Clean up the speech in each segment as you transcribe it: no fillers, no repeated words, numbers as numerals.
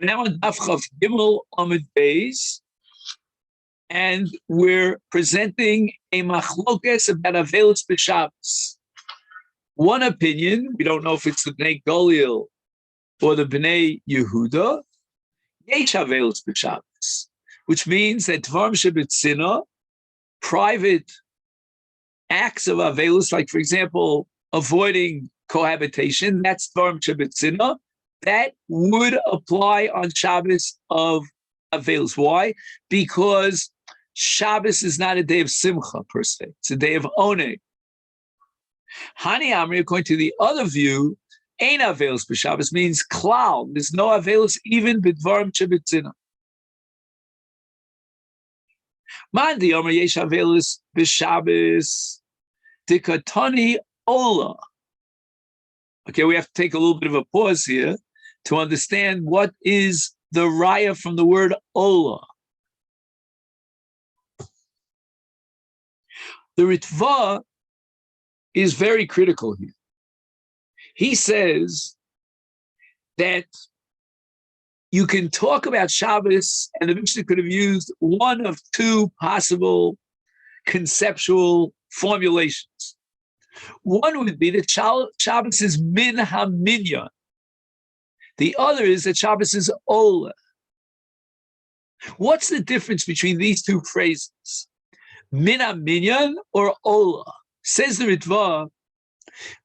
We're now on Daf Chav Gimel Amud Beis, and we're presenting a machlokas about Avelis b'Shabbos. One opinion, we don't know if it's the Bnei Golil or the Bnei Yehuda, Yesh Avelis b'Shabbos, which means that Dvarim shebetzina, private acts of Avelis, like for example, avoiding cohabitation, that's Dvarim shebetzina, that would apply on Shabbos of Avelis. Why? Because Shabbos is not a day of Simcha per se. It's a day of Oneg. Hani Amri, according to the other view, Ein Avelis b'Shabbos means klal. There's no Avelis even b'dvarim shebetzina. Man di Amri yesh Avelis b'Shabbos dikatani ola. Okay, we have to take a little bit of a pause here to understand what is the raya from the word ola. The Ritva is very critical here. He says that you can talk about Shabbos, and the Mishnah could have used one of two possible conceptual formulations. One would be that Shabbos is min ha-minyan. The other is that Shabbos is ola. What's the difference between these two phrases? Min ha-minyan or ola? Says the Ritva,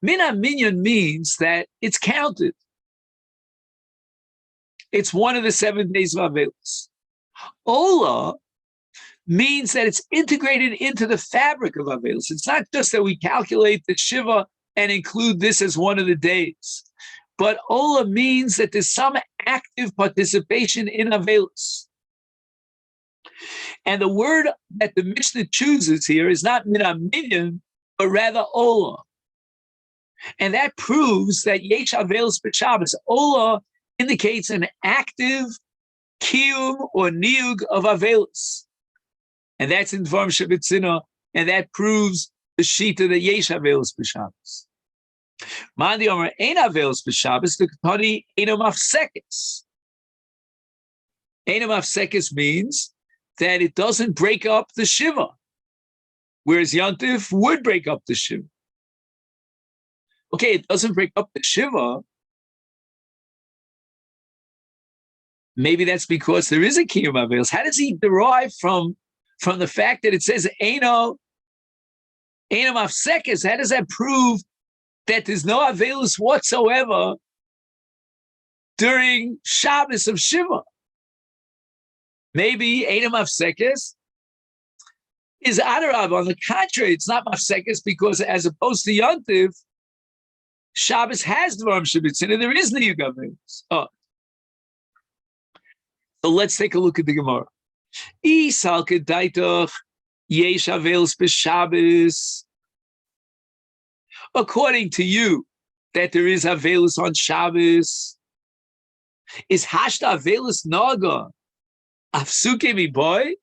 min ha-minyan means that it's counted. It's one of the 7 days of Avelis. Ola means that it's integrated into the fabric of Avelis. It's not just that we calculate the Shiva and include this as one of the days. But Ola means that there's some active participation in Avelis. And the word that the Mishnah chooses here is not min ha-minyan, but rather Ola. And that proves that Yesh Avelis b'Shabbos. Ola indicates an active kiyum or niyug of Avelis. And that's in Dvarim shebetzina, and that proves the shita that Yesh Avelis b'Shabbos. Mandi Omer Ein Avelis b'Shabbos, the Katani Eino Mafsekes. Eino Mafsekes means that it doesn't break up the Shiva, whereas Yontif would break up the Shiva. Okay, it doesn't break up the Shiva. Maybe that's because there is a Kiyum Avelis. How does he derive from the fact that it says Eino Mafsekes? How does that prove that there's no Avelis whatsoever during Shabbos of Shiva? Maybe Eino Mafsekes is Adarab. On the contrary, it's not Mafsekes because as opposed to Yontiv, Shabbos has Dvarim shebetzina. There is Niyug Avelis. Oh. So let's take a look at the Gemara. Isal kedaitoch yesh Avelis b'Shabbos. According to you, that there is Avelis on Shabbos, is hashta Avelis naga afsuke mi boy?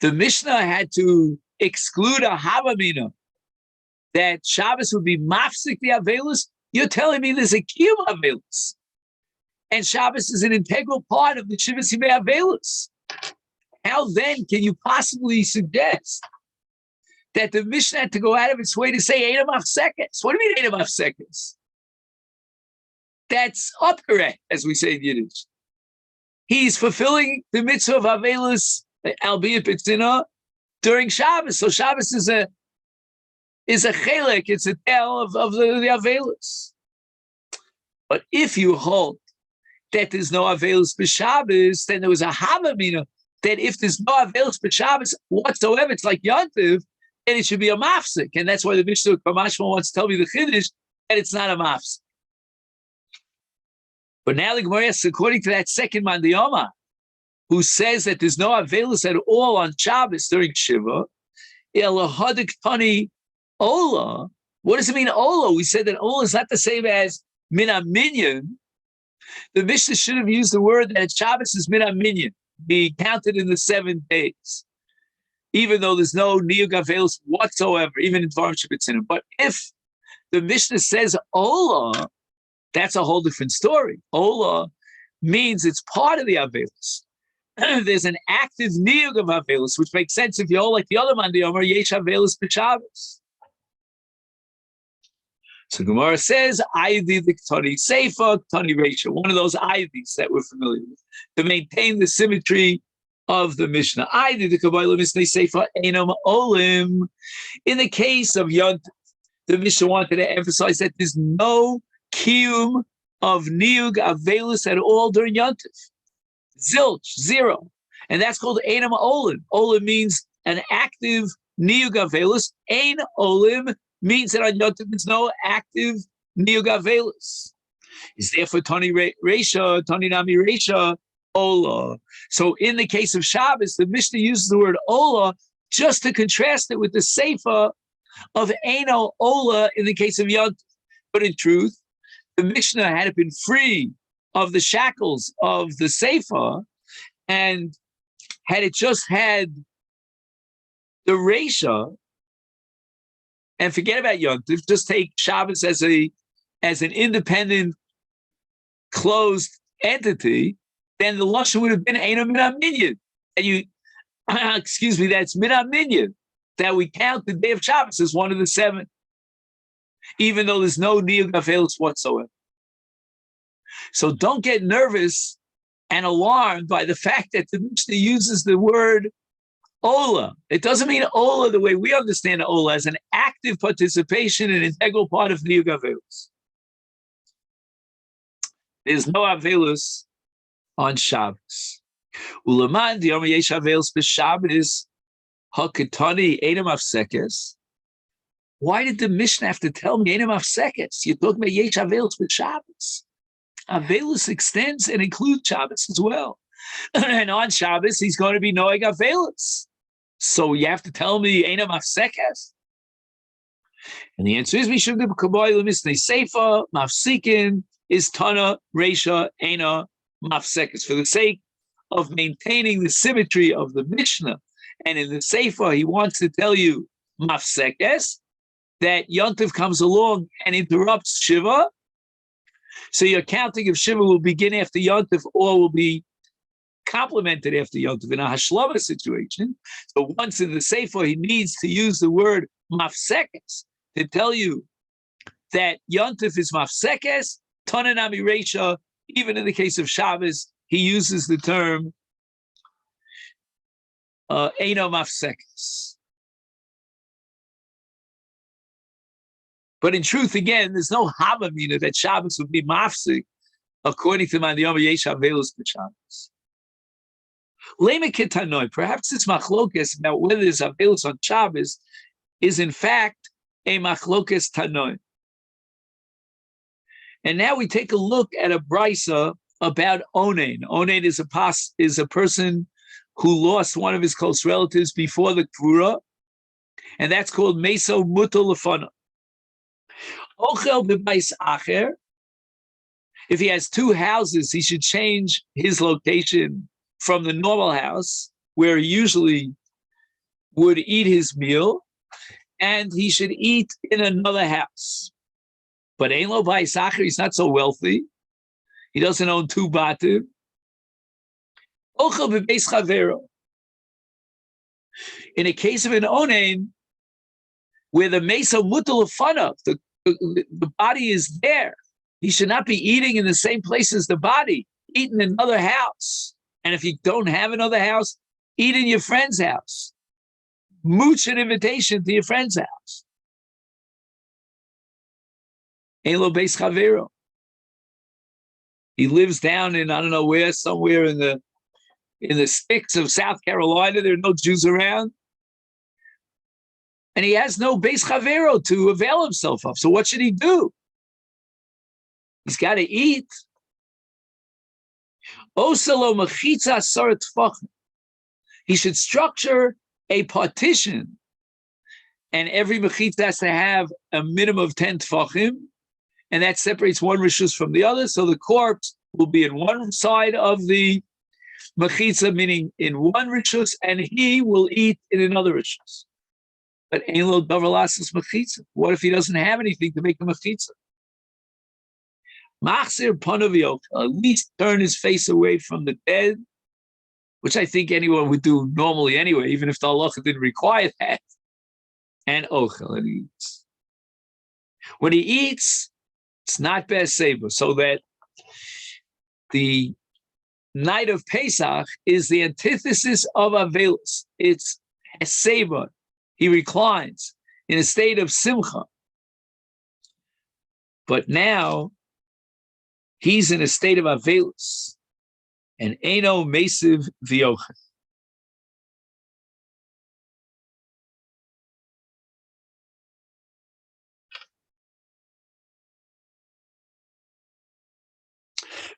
The Mishnah had to exclude a havamina that Shabbos would be mafsik the Avelis. You're telling me there's a kiyum Avelis, and Shabbos is an integral part of the Shivas Yimei Avelis. How then can you possibly suggest that the Mishnah had to go out of its way to say Eino Mafsekes? What do you mean Eino Mafsekes? That's upcorrect, as we say in Yiddish. He's fulfilling the mitzvah of Avelis, albeit b'tzina, during Shabbos. So Shabbos is a chelek, it's a tale of the Avelis. But if you hold that there's no Avelis b'Shabbos, then there was a havamina that if there's no Avelis b'Shabbos whatsoever, it's like Yontiv, then it should be a mafsik. And that's why the Mishnah Kamashma wants to tell me the Chiddush that it's not a mafsik. But now the Gemara asks, according to that second Mandiyama, who says that there's no Avelis at all on Shabbos during Shiva, Elahadik Tani Ola. What does it mean, Ola? We said that Ola is not the same as Min ha-minyan. The Mishnah should have used the word that Shabbos is Min ha-minyan, be counted in the 7 days, even though there's no Niyug Avelis whatsoever, even in Dvarim shebetzina. But if the Mishnah says Ola, that's a whole different story. Ola means it's part of the Avelus. There's an active niyug of Avelus, which makes sense if you hold like the other man, the Omer, Yesh Avelus b'Shabbos. So Gemara says, Aidi the Ktani Seifa, Ktani Reisha, one of those Aidis that we're familiar with, to maintain the symmetry of the Mishnah. Aidi the Kabbalah Mishnah Seifa, Einam Olim. In the case of Yont, the Mishnah wanted to emphasize that there's no kiyum of niyug avelus at all during Yontif. Zilch, zero. And that's called Einam Olim. Olim means an active niyug avelus. Ein Olim means that on Yontif there's no active niyug avelus. Is therefore Tani Reisha, Tani Nami Reisha, Ola. So in the case of Shabbos, the Mishnah uses the word Ola just to contrast it with the Seifa of Eino Ola in the case of Yontif. But in truth, the Mishnah had it been free of the shackles of the Seifa, and had it just had the Reisha, and forget about Yontif, just take Shabbos as an independent, closed entity, then the Lashon would have been Eino Minam Minyan. And you, excuse me, that's Minam Minyan, that we count the day of Shabbos as one of the seven, even though there's no niyug avelus whatsoever. So don't get nervous and alarmed by the fact that the Mishnah uses the word Ola. It doesn't mean Ola the way we understand Ola, as an active participation, an integral part of niyug avelus. There's no avelus on Shabbos. Ulaman the Yomi Yesh avelus b'Shabbos hakatani einam afsekes. Why did the Mishnah have to tell me einam afsekes? You're talking about Yesh avelus b'Shabbos. Avelus extends and includes Shabbos as well. And on Shabbos, he's going to be noeg avelus. So you have to tell me einam afsekes? And the answer is Mishum de B'Kaboy L'Misnei Seifa Mafsikin is Tana Reisha Eina Mafsekes, for the sake of maintaining the symmetry of the Mishnah. And in the Seifa, he wants to tell you Mafsekes, that Yontif comes along and interrupts Shiva. So your counting of Shiva will begin after Yontif, or will be complemented after Yontif in a Hashlama situation. So once in the Seifa, he needs to use the word Mafsekes to tell you that Yontif is Mafsekes, Tananami Reisha. Even in the case of Shabbos, he uses the term Eino Mafsekes. But in truth, again, there's no Havamina that Shabbos would be Mafsik, according to Mandiyom Yesh Avelus B'Shabbos. Lema Ketanoi, perhaps this machlokes about whether there's Avelus on Shabbos is in fact a machlokes Tanoi. And now we take a look at a brisa about Onain. Onain is a person who lost one of his close relatives before the Kvura, and that's called Meso Mutal Lefana. Ochel b'bais acher. If he has two houses, he should change his location from the normal house where he usually would eat his meal, and he should eat in another house. But ein lo bais acher, he's not so wealthy. He doesn't own two batim. Ochel b'beis chavero. In a case of an onain, where the mesa mutal lefana, the body is there, he should not be eating in the same place as the body. Eat in another house. And if you don't have another house, eat in your friend's house. Mooch an invitation to your friend's house. Ein lo beis chavero. He lives down in, I don't know where, somewhere in the sticks of South Carolina. There are no Jews around. And he has no beis chavero to avail himself of. So what should he do? He's got to eat. Oselo mechitza sarat tfachim. He should structure a partition, and every mechitza has to have a minimum of 10 tfachim, and that separates one rishus from the other. So the corpse will be in one side of the mechitza, meaning in one rishus, and he will eat in another rishus. But ein lo davar lasas mechitza. What if he doesn't have anything to make a mechitza? Machzir panav, at least turn his face away from the dead, which I think anyone would do normally anyway, even if the halacha didn't require that. And ochel, and he eats. When he eats, it's not Be'aseva, so that the night of Pesach is the antithesis of Avelus. It's Haseva. He reclines in a state of Simcha. But now he's in a state of Avelus. And Eino Mesiv V'yochel.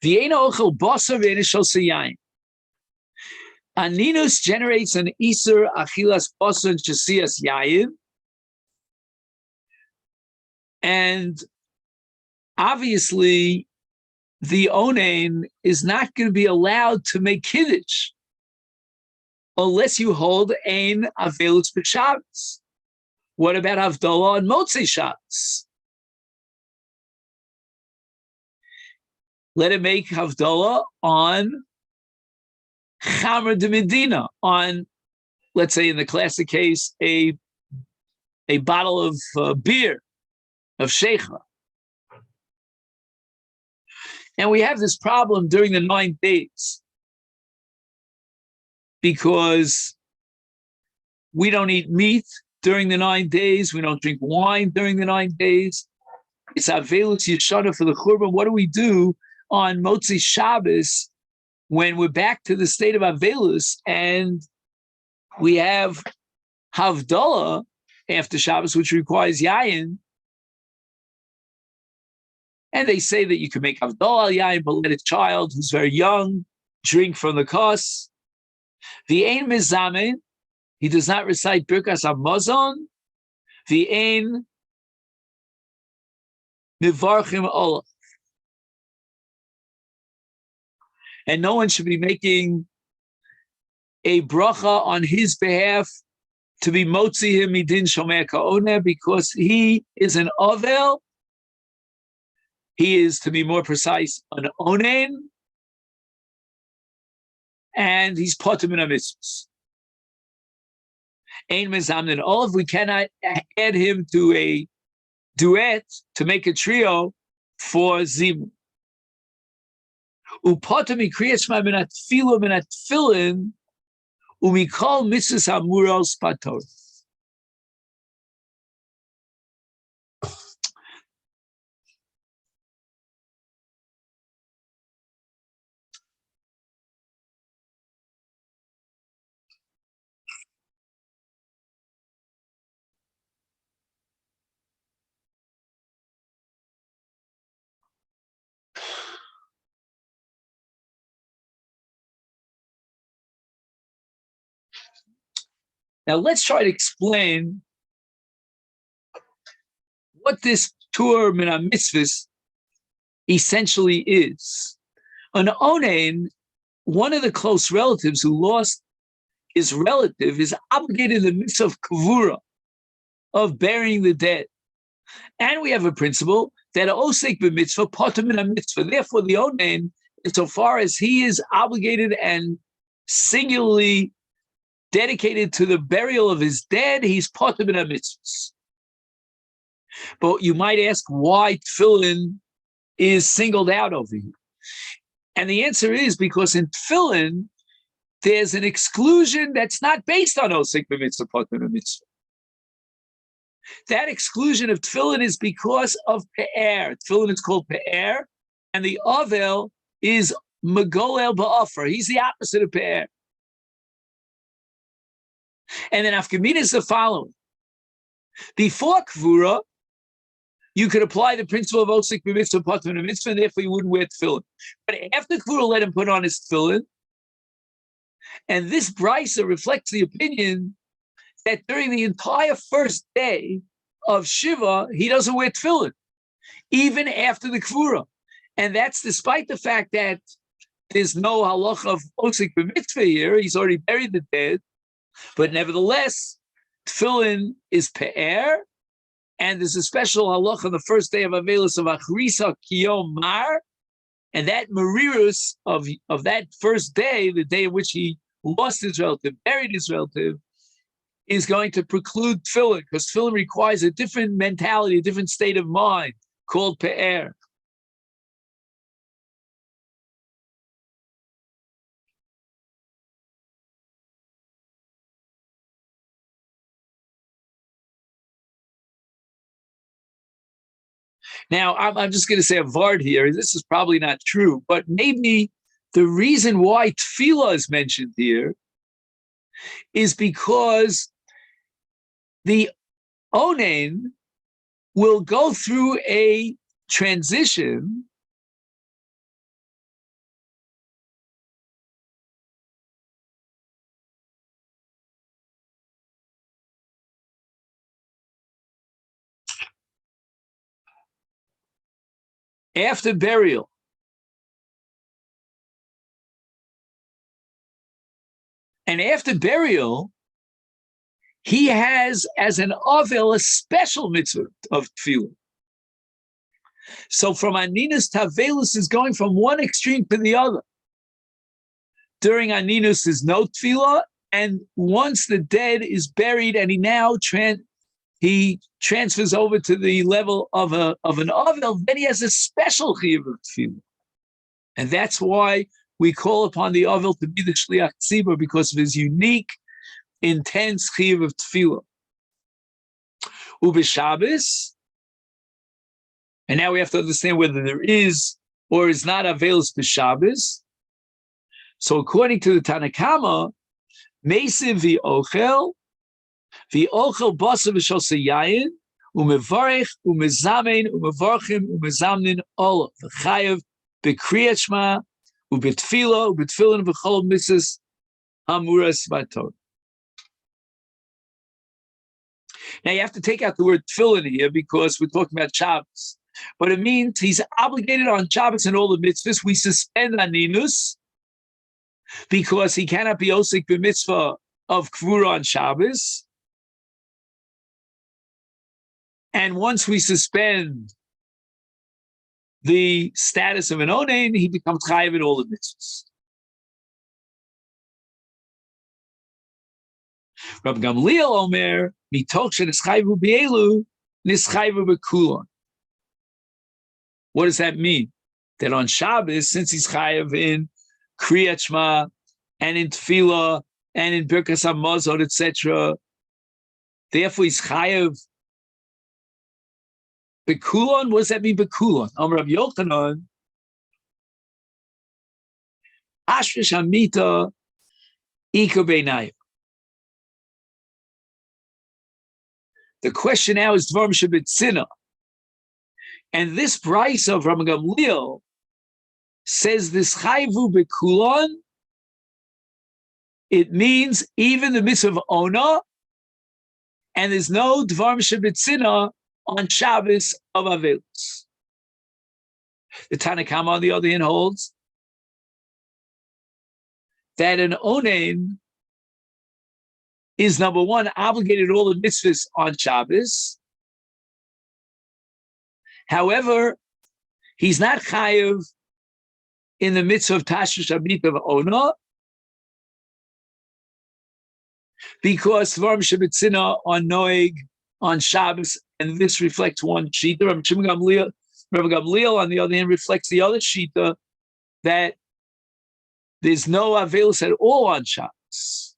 V'eino ochel basar v'eino shel yain. Aninus generates an Isur Achilas Basar and Shesias Yayin. And obviously, the Onain is not going to be allowed to make Kiddush unless you hold Ein Avelus B'Shabbos. What about Havdalah and Motzei Shabbos? Let it make Havdalah on Chamer de Medina, on, let's say in the classic case, a bottle of beer, of Sheikha. And we have this problem during the 9 days because we don't eat meat during the 9 days. We don't drink wine during the 9 days. It's Avelus Yeshana for the Churban. What do we do on Motzi Shabbos when we're back to the state of Avelus and we have Havdalah after Shabbos, which requires Yayin? And they say that you can make Havdalah Yayin, but let a child who's very young drink from the kos. The Ein Mizamen, he does not recite Birkas HaMazon. The Ein Mivarchim Olah. And no one should be making a bracha on his behalf to be motzi him midin shomer ka'oneh, because he is an ovel. He is, to be more precise, an onen, and he's potem in a mitzvahs. Ein mezamnin olav. We cannot add him to a duet to make a trio for zimun. Upotem ikriyas ma minat filo minat filin umikol mitzvahs hamuros pator. Now let's try to explain what this Tur Min HaMitzvahs essentially is. An onen, one of the close relatives who lost his relative, is obligated in the mitzvah of kavura, of burying the dead. And we have a principle that osek b'mitzvah potem min ha-mitzvah. Therefore, the onen, insofar as he is obligated and singularly dedicated to the burial of his dead, he's potem min ha-mitzvahs. But you might ask why tefillin is singled out over here. And the answer is because in tefillin, there's an exclusion that's not based on osek b'mitzvah potem min ha-mitzvah. That exclusion of tefillin is because of pe'er. Tefillin is called pe'er, and the avel is megolel ba'ofer. He's the opposite of pe'er. And then afkamina is the following. Before kvura, you could apply the principle of osik b'mitzvah potem min ha-mitzvah, and therefore you wouldn't wear tefillin. But after kvura, let him put on his tefillin. And this brisa reflects the opinion that during the entire first day of Shiva, he doesn't wear tefillin, even after the kvura. And that's despite the fact that there's no halacha of osik b'mitzvah here. He's already buried the dead. But nevertheless, tefillin is pe'er, And there's a special halacha on the first day of Avelus of Achrisa Kiyom Mar, and that Marirus of that first day, the day in which he lost his relative, buried his relative, is going to preclude tefillin, because tefillin requires a different mentality, a different state of mind, called pe'er. Now, I'm just going to say a vard here. This is probably not true, but maybe the reason why tefillah is mentioned here is because the onen will go through a transition after burial. And after burial, he has, as an Avel, a special mitzvah of tefillah. So from Aninus to Avelus is going from one extreme to the other. During Aninus is no tefillah, and once the dead is buried and he now he transfers over to the level of an Avel, then he has a special chiyuv of tefillah. And that's why we call upon the Avel to be the Shliach Tzibur, because of his unique, intense chiyuv of tefillah. Ubeshabbos, and now we have to understand whether there is or is not Avelus b'Shabbos. So according to the Tanakama, Mesiv v'ochel basav v'shosei yayin, umevarech, umezamen, umevarchim, umezamnin olav, v'chayev, b'kriyat shma, ubetfila, ubetfilin, v'chol mitzvos hamuras v'torah. Now you have to take out the word tefillin here because we're talking about Shabbos. But it means he's obligated on Shabbos and all the mitzvahs. We suspend Aninus because he cannot be osik b'mitzvah of Kvura on Shabbos. And once we suspend the status of an onen, he becomes chayiv in all the mitzvahs. Rabbi Gamliel Omer, mitoch she'nischayvu b'elu, nischayvu b'kulon. What does that mean? That on Shabbos, since he's chayiv in Kriyat Shema and in Tefillah and in Birkas HaMazon, etc., therefore he's chayiv b'kulon. What does that mean, b'kulon? Amar Rav Yochanan, Ashrish Hamita Ika Beinayim. The question now is Dvarim Shebetzina. And this price of Rabbi Gamliel says this chayvu b'kulon, it means even the mitzvah of ona, and there's no dvarim shebetzina on Shabbos of Avelus. The Tanakama, on the other hand, holds that an onen is, number one, obligated all the mitzvahs on Shabbos. However, he's not chayiv in the mitzvah of Tashrish Abit of Ona, because Dvarim Shebetzina on Noeg on Shabbos, and this reflects one shita. Rabbi Gamliel, on the other hand, reflects the other shita, that there's no Avelus at all on Shabbos,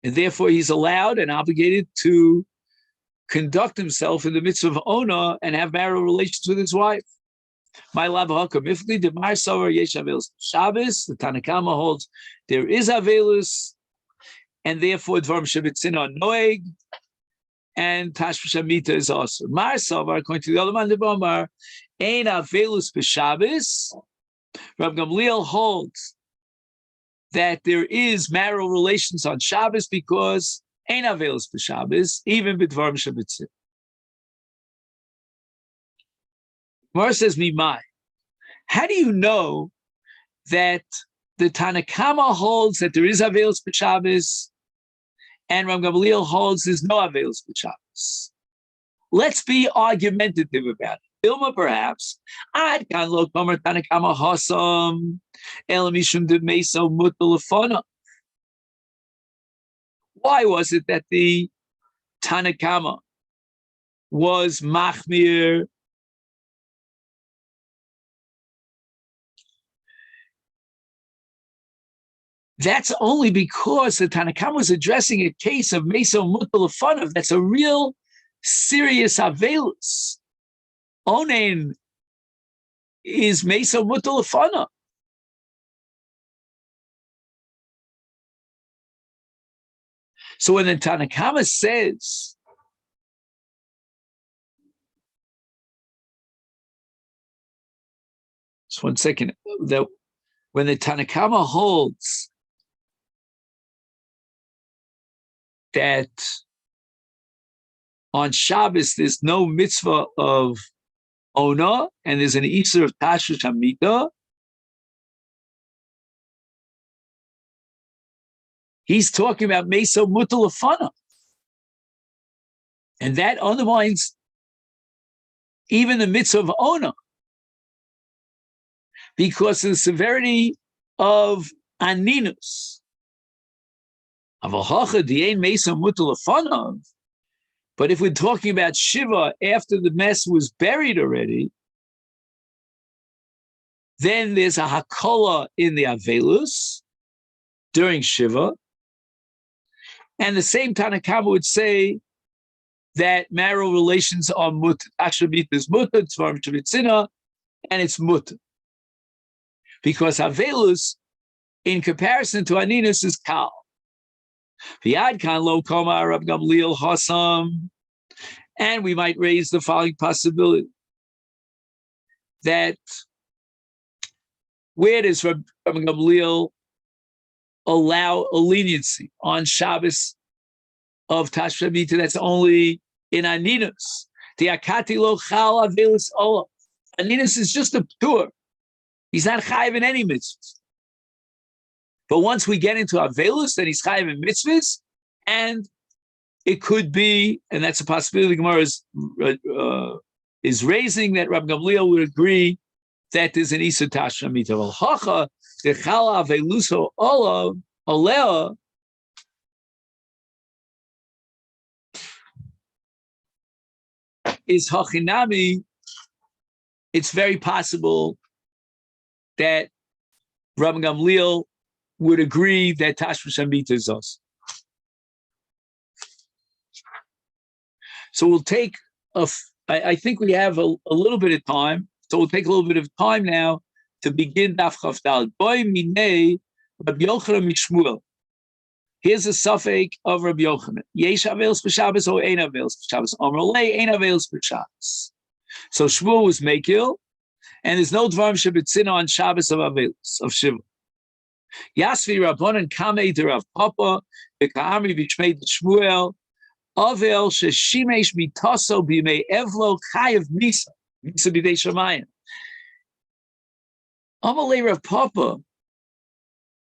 and therefore he's allowed and obligated to conduct himself in the midst of Ona and have marital relations with his wife. My Shabbos, the Tanakama holds there is Avelus, and therefore Dvarim Shebetzin on Noeg, and Tashmish Amita is also. Mar Savar, according to the other man, the Bomar, Ein Avelus b'Shabbos. Rabbi Gamliel holds that there is marital relations on Shabbos because Ein Avelus b'Shabbos, even b'Dvarim Shebetzin. Gemara says, Mimai. How do you know that the Tanakama holds that there is Avelus b'Shabbos and Rabbi Gamliel holds there's no Avelus b'Shabbos? let's be argumentative about it. Dilma, perhaps. Ad kan lo kamer Tanakama hasam elamishum de meso mutalafana. Why was it that the Tanakama was machmir? That's only because the Tanakama was addressing a case of meso mutalafana. That's a real serious avelus. Onen is meso mutalafana. So when the Tanakama says just 1 second, that when the Tanakama holds that on Shabbos there's no mitzvah of Ona and there's an Isur of Tashrish Hamida, he's talking about Meso Mutalafana. And that undermines even the mitzvah of Ona, because of the severity of Aninus. But if we're talking about Shiva after the mess was buried already, then there's a Hakola in the Avelus during Shiva. And the same Tanakama would say that marital relations are mut. Ashabit is mut, tzvar mitzvah, and it's mut. Because Avelus, in comparison to Aninus, is Kal. V'yad kan lo koma Rab Gamliel Hasam. And we might raise the following possibility, that where does Rab Gamliel allow a leniency on Shabbos of Tashrish Hamida that's only in Aninus? The Akati lo chal Avelus olah. Aninus is just a ptur. He's not chayiv in any mitzvahs. But once we get into Avelus, then he's chayiv in mitzvahs, and it could be, and that's a possibility the Gemara is raising, that Rabbi Gamliel would agree that there's an Isur Tashrish Hamida. Al hacha the chal Aveluso oleh is hachinami. It's very possible that Rabbi Gamliel would agree that Tashrish Hamida is us. So we'll take I think we have a little bit of time. So we'll take a little bit of time now to begin Daf Chaf Daled. Boy minei Rabbi Yochanan mishmuel. Here's a suffix of Rabbi Yochanan. Yesh avelos b'Shabbos or ein avelos b'Shabbos. Amar lei ein avelos b'Shabbos. So Shmuel was Mekil, and there's no Dvarim shebetzina on Shabbos of avelos, of Shiva. Yasvi Rabbanan Kamei de Rav Papa Beka'amri B'Shmei de Shmuel Avel Sheshimesh Mitaso B'Yimei Evlo Chayev Misa B'Dei Shamayim. Amalei Rav Papa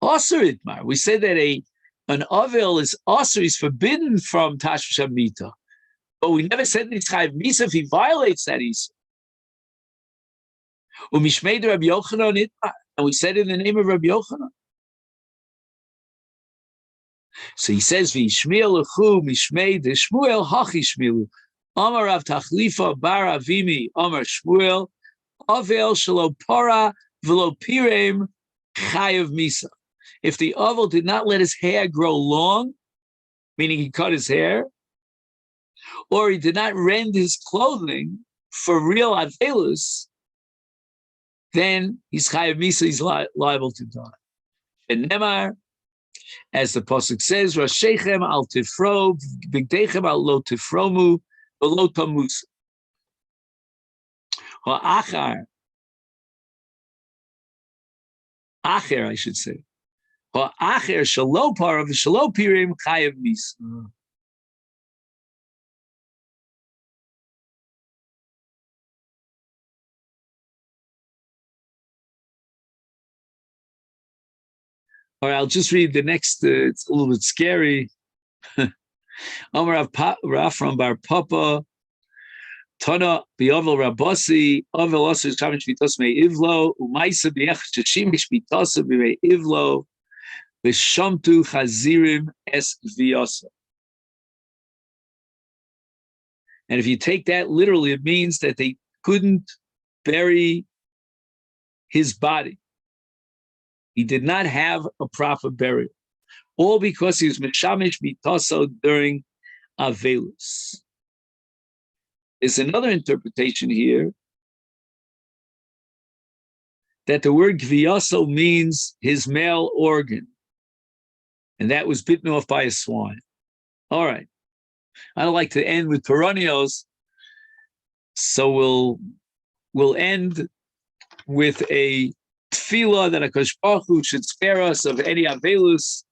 Aser Itmar. We said that an Avel is Aser, is forbidden from Tashrish Hamida, but we never said that it's Chayev Misa if he violates that Isur. Umishmei de Rabbi Yochanan Itmar, and we said in the name of Rabbi Yochanan. So he says, "V'yishmiel lechu mishmei de Shmuel hachi shmielu." Amar Rav Tachlifa bar Avimi Amar Shmuel Avel shelo para v'lo pirem chayav misa. If the Avel did not let his hair grow long, meaning he cut his hair, or he did not rend his clothing for real avelus, then he's chayav misa. He's liable to die. And Nemar, as the pasuk says, "Rashechem al tifro, bigdechem al lo tifromu, v'lo tamus." Ha'achar, acher, I should say. Ha'acher shalo parav shalo pirim chayav mis. All right, I'll just read the next. It's a little bit scary. Amar Rafram bar Papa Tana bi'avel rabasi, avel also is coming shvitas me ivlo, umaisa bi'ech shishimish bitasa b'mei ivlo, v'shamtu chazirim es v'yasa. And if you take that literally, it means that they couldn't bury his body. He did not have a proper burial, all because he was mishamish bitaso during Avelus. There's another interpretation here that the word gviyaso means his male organ, and that was bitten off by a swine. All right. I'd like to end with perennials, so we'll end with a tefillah that HaKadosh Baruch Hu should spare us of any avelus,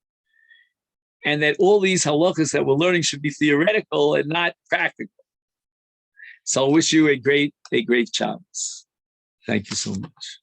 and that all these halachas that we're learning should be theoretical and not practical. So I wish you a great Shabbos. Thank you so much.